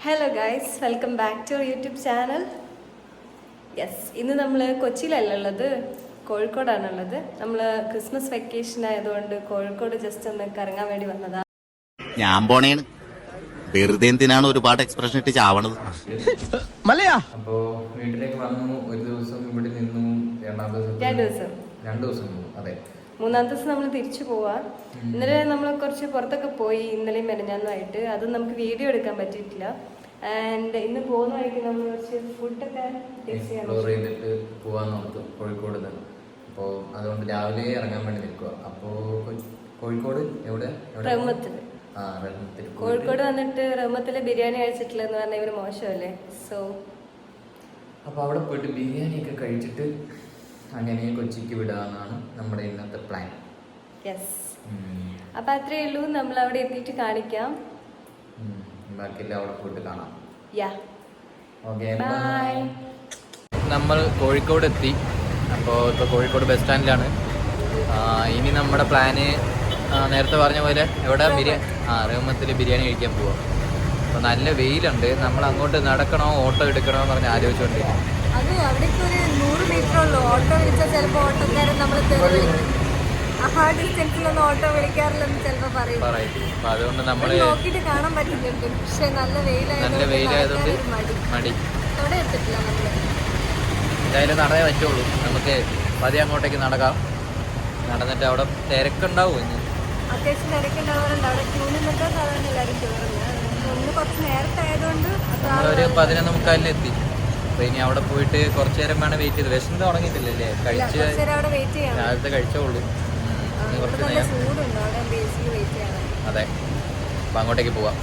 Hello guys, welcome back to our YouTube channel. Yes, ഇന്ന് നമ്മൾ കൊച്ചിയിലല്ലുള്ളത്, കോഴിക്കോടാണുള്ളത്. നമ്മൾ ക്രിസ്മസ് വെക്കേഷൻ ആയതുകൊണ്ട് കോഴിക്കോട് ജസ്റ്റ് ഒന്ന് കറങ്ങാൻ വേണ്ടി വന്നതാണ്. ഞാൻ പോണേണ്, വെറുതെ എന്തിനാണ് ഒരുപാട് എക്സ്പ്രഷൻ ഇട്ട് ചാവണത്. അപ്പോ വീട്ടിലേക്ക് വന്നു, ഒരു ദിവസം ഇവിടെ നിന്നു, രണ്ട് ദിവസം അതെ. മൂന്നാമത്തെ ദിവസം നമ്മൾ തിരിച്ചു പോവാ. ഇന്നലെ നമ്മൾ കുറച്ച് പുറത്തൊക്കെ പോയി, ഇന്നലെയും മെനഞ്ഞാന്നുമായിട്ട്. അത് നമുക്ക് വീഡിയോ എടുക്കാൻ പറ്റിയിട്ടില്ല. ആൻഡ് ഇന്ന് പോകുന്ന വഴിക്ക് നമ്മൾ കുറച്ച് ഫുഡൊക്കെ എക്സ്പ്ലോർ ചെയ്തിട്ട് പോവാന്ന് ഓർത്തു കോഴിക്കോട് തന്നെ. അപ്പോൾ അതുകൊണ്ട് രാവിലെ ഇറങ്ങാൻ വേണ്ടി നിൽക്കുക. അപ്പോൾ കോഴിക്കോട് എവിടെ? റഹ്മത്തില്. കോഴിക്കോട് വന്നിട്ട് റഹ്മത്തിലെ ബിരിയാണി കഴിച്ചിട്ടില്ലെന്ന് പറഞ്ഞാൽ ഇവര് മോശമല്ലേ. സോ അപ്പോൾ അവിടെ പോയിട്ട് ബിരിയാണിയൊക്കെ കഴിച്ചിട്ട് അങ്ങനെ കൊച്ചിക്ക് വിടാന്നാണ് നമ്മുടെ ഇന്നത്തെ പ്ലാൻ. യെസ്, അപ്പൊ അത്രയേ ഉള്ളൂ. നമ്മൾ അവിടെ എത്തിയിട്ട് കാണിക്കാം. ബാക്കിയെല്ലാം അവിടെ പോയിട്ട് കാണാം. യാ, ഓക്കെ, ബൈ. നമ്മൾ കോഴിക്കോട് എത്തി. അപ്പോൾ ഇപ്പോൾ കോഴിക്കോട് ബസ് സ്റ്റാൻഡിലാണ്. ഇനി നമ്മുടെ പ്ലാന് നേരത്തെ പറഞ്ഞ പോലെ എവിടെ റഹ്മത്തിൽ ബിരിയാണി കഴിക്കാൻ പോവാം. അപ്പോൾ നല്ല വെയിലുണ്ട്. നമ്മൾ അങ്ങോട്ട് നടക്കണോ ഓട്ടോ എടുക്കണോ എന്ന് പറഞ്ഞ് ആലോചിച്ചുകൊണ്ടിരിക്കും. അത് അവിടേക്ക് ഒരു 100 മീറ്റർ ഉള്ളൂ. ഓട്ടോ വിളിച്ചാൽ ചിലപ്പോൾ ഓട്ടോക്കാരൻ നമ്മൾ ഹാർഡ് ഡിസ്റ്റൻസിലൊന്നും ഓട്ടോ വിളിക്കാറില്ലെന്ന് ചിലപ്പോൾ പറയും. അപ്പോൾ അതുകൊണ്ട് നമ്മൾ നോക്കിയിട്ട് കാണാൻ പറ്റുന്നുണ്ട്. പക്ഷെ നല്ല വെയിലായതുകൊണ്ട് മടി. അവിടെ എത്തിട്ടില്ല നമ്മൾ. എന്തായാലും നടന്നേ പറ്റുള്ളൂ. നമുക്ക് പതിയെ അങ്ങോട്ടേക്ക് നടക്കാം. നടന്നിട്ട് അവിടെ തിരക്കുണ്ടാവും. ഇനി അത്യാവശ്യം തിരക്കുണ്ടാവാറുണ്ട്. അവിടെ ക്യൂ നിന്നിട്ട് സാധാരണ എല്ലാവരും കയറുന്നത്. ഒന്ന് കുറച്ച് നേരത്തെ ആയതുകൊണ്ട് നമ്മളൊരു 11:45 എത്തി. അപ്പോൾ ഇനി അവിടെ പോയിട്ട് കുറച്ച് നേരം വേണം വെയിറ്റ് ചെയ്ത്. വിശന്ന് തുടങ്ങിയിട്ടില്ലല്ലേ? രാവിലത്തെ കഴിച്ചോളൂ. കുറച്ച് നേരം. അതെ, അപ്പം അങ്ങോട്ടേക്ക് പോവാം.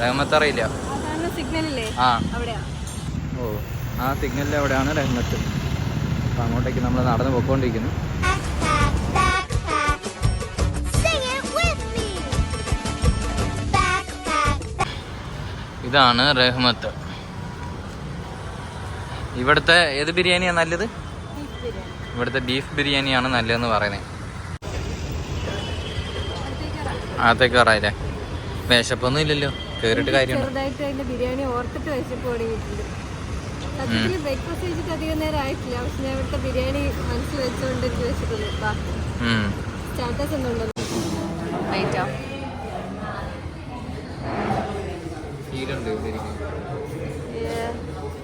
റഹ്മത്ത് അറിയില്ല. ആ സിഗ്നലിൽ എവിടെയാണ് റഹ്മത്ത്. അപ്പം അങ്ങോട്ടേക്ക് നമ്മൾ നടന്ന് പോയിക്കൊണ്ടിരിക്കുന്നു. ഇതാണ് റഹ്മത്ത്. ഇവിടുത്തെ ഏത് ബിരിയാണിയാണ് നല്ലത്? ഇവിടുത്തെ ബീഫ് ബിരിയാണിയാണ് നല്ലതെന്ന് പറയുന്നത്. അകത്തേക്ക് കയറായില്ലേ? വിശപ്പൊന്നും ഇല്ലല്ലോ, കേറിട്ട് കാര്യമുണ്ട്. ബിരിയാണി ഓർത്തിട്ട് വിശപ്പ് തുടങ്ങിയിട്ടുണ്ട്. ബ്രേക്ക്ഫാസ്റ്റ് കഴിച്ചിട്ട് അധികം നേരം ആയിട്ടില്ല. പക്ഷെ ഞാൻ ഇവിടുത്തെ ബിരിയാണി മനസ്സിൽ വെച്ചുകൊണ്ട് എനിക്ക് വിശക്കുന്നു. സ്റ്റാർട്ടേഴ്സ് ഒന്നും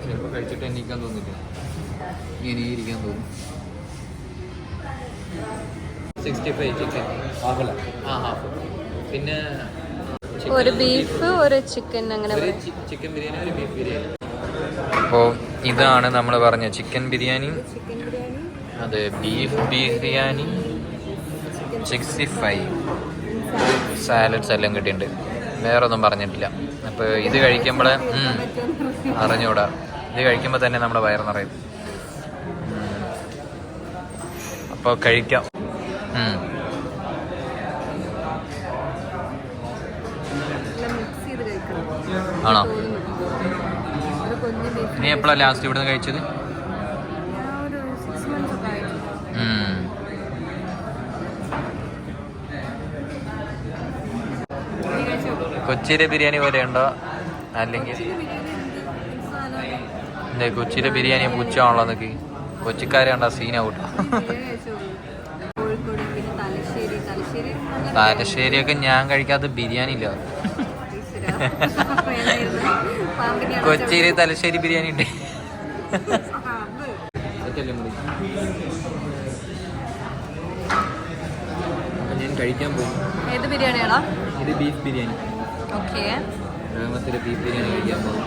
ചിലപ്പോൾ കഴിച്ചിട്ട് എണീക്കാൻ തോന്നില്ല, ഇങ്ങനെ ഇരിക്കാൻ തോന്നും. 65 ചിക്കൻ ഹാഫ്, പിന്നെ ഒരു ബീഫ് ഒരു ചിക്കൻ, അങ്ങനെ ചിക്കൻ ബിരിയാണി ഒരു ബീഫ് ബിരിയാണി. അപ്പോൾ ഇതാണ് നമ്മൾ പറഞ്ഞ ചിക്കൻ ബിരിയാണി, അത് ബീഫ് ബിരിയാണി, 65 സാലഡ്സ് എല്ലാം കിട്ടിയിട്ടുണ്ട്. വേറെ ഒന്നും പറഞ്ഞിട്ടില്ല. അപ്പോൾ ഇത് കഴിക്കുമ്പോൾ അറിഞ്ഞൂടാ, ഇത് കഴിക്കുമ്പോൾ തന്നെ നമ്മുടെ വയറ് നിറയും. അപ്പോൾ കഴിക്കാം. ആണോ? നീ എപ്പോഴാണ് ലാസ്റ്റ് ഇവിടുന്ന് കഴിച്ചത്? കൊച്ചിയിലെ ബിരിയാണി പോലെ ഉണ്ടോ? അല്ലെങ്കിൽ കൊച്ചിയിലെ ബിരിയാണി പൂച്ചാണല്ലോ എന്നൊക്കെ കൊച്ചിക്കാരെ കണ്ടാ സീനാവൂട്ടോ. തലശ്ശേരിയൊക്കെ ഞാൻ കഴിക്കാത്ത ബിരിയാണി ഇല്ല. കൊച്ചിയില് തലശ്ശേരി ബിരിയാണി ഉണ്ട്. ഞാൻ കഴിക്കാൻ പോകും. ഏത് ബിരിയാണിയാണോ? ഇത് ബീഫ് ബിരിയാണി. ഓക്കെ, റഹ്മത്തിലെ ബീഫ് ബിരിയാണി കഴിക്കാൻ പോകും.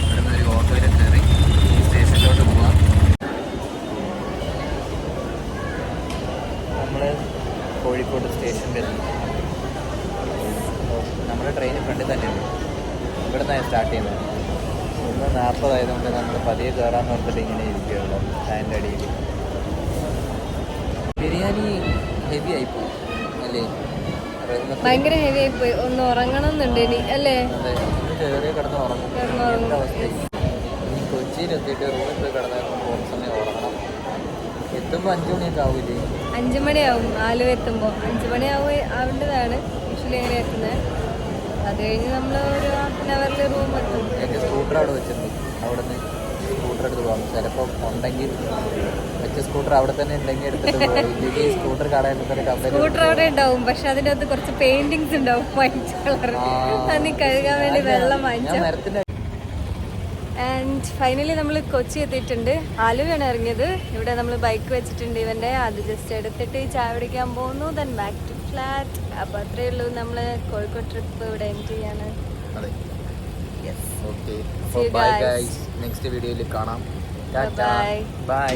ഇവിടുന്ന് ഒരു ഓട്ടോയിൽ കയറി സ്റ്റേഷനിലോട്ട് പോവാം. നമ്മൾ കോഴിക്കോട് സ്റ്റേഷനിൽ നമ്മുടെ ട്രെയിൻ ഫ്രണ്ടിൽ തന്നെയുണ്ട്. ഇവിടെ നിന്നാണ് സ്റ്റാർട്ട് ചെയ്യുന്നത്. 1:40 ആയതുകൊണ്ട് നമ്മൾ പതിയെ കയറാമെന്ന് ഓർത്തിട്ട് ഇങ്ങനെ ഇരിക്കുകയുള്ളൂ ഫാനിൻ്റെ അടിയിൽ. ബിരിയാണി ഹെവി ആയിപ്പോയി അല്ലേ? ഭയങ്കര ഹെവി ആയി പോയി. ഒന്ന് ഉറങ്ങണം എന്നുണ്ട് ഇനി അല്ലേ? അതെ, ഇന്ന് കയറി കിടന്ന് ഉറങ്ങും. കിടന്നുറങ്ങും. അവസ്ഥയായി. ഇനി കൊച്ചിയിലെത്തിയിട്ട് റൂമിൽ പോയി കിടന്ന് കുറച്ച് സമയം ഉറങ്ങണം. എത്തുമ്പോൾ 5 മണിയൊക്കെ ആവില്ലേ? 5 മണിയാവും ആലുവ എത്തുമ്പോൾ. 5 ആവേണ്ടതാണ് യൂഷ്വലി എങ്ങനെ എത്തുന്നത്. അത് കഴിഞ്ഞ് നമ്മൾ ഒരു ഹാഫ് റൂം എത്തും. എൻ്റെ സ്കൂട്ടർ അവിടെ വെച്ചിട്ടുണ്ട്. അവിടെ നിന്ന് സ്കൂട്ടർ എടുത്ത് പോകാം. ചിലപ്പോൾ ഉണ്ടെങ്കിൽ വെച്ച സ്കൂട്ടർ അവിടെ തന്നെ ഉണ്ടെങ്കിൽ എടുത്തിട്ട് പോകാം. ഇല്ലെങ്കിൽ സ്കൂട്ടർ കടയിൽ കമ്പനി സ്കൂട്ടർ അവിടെ ഉണ്ടാവും, പക്ഷെ അതിൻ്റെ അകത്ത് കുറച്ച് പെയിന്റിങ്സ് ഉണ്ടാവും വൈറ്റ് കളർ. അത് കഴുകാൻ വേണ്ടി വെള്ളം ഞാൻ വാങ്ങിച്ചു. മരത്തിൻ്റെ ആൻഡ് ഫൈനലി നമ്മൾ കൊച്ചി എത്തിയിട്ടുണ്ട്. ആലുവയാണ് ഇറങ്ങിയത്. ഇവിടെ നമ്മൾ ബൈക്ക് വെച്ചിട്ടുണ്ട് ഇവൻ്റെ. അത് ജസ്റ്റ് എടുത്തിട്ട് ചായ പിടിക്കാൻ പോകുന്നു. Then back to flat. അപ്പോൾ അത്രയേ ഉള്ളൂ. നമ്മൾ കോഴിക്കോട് ട്രിപ്പ് ഇവിടെ എൻഡ് ചെയ്യാണ്. അതെ. Yes. Okay. See you bye guys. Guys. Next വീഡിയോയിൽ കാണാം. Bye. ബൈ.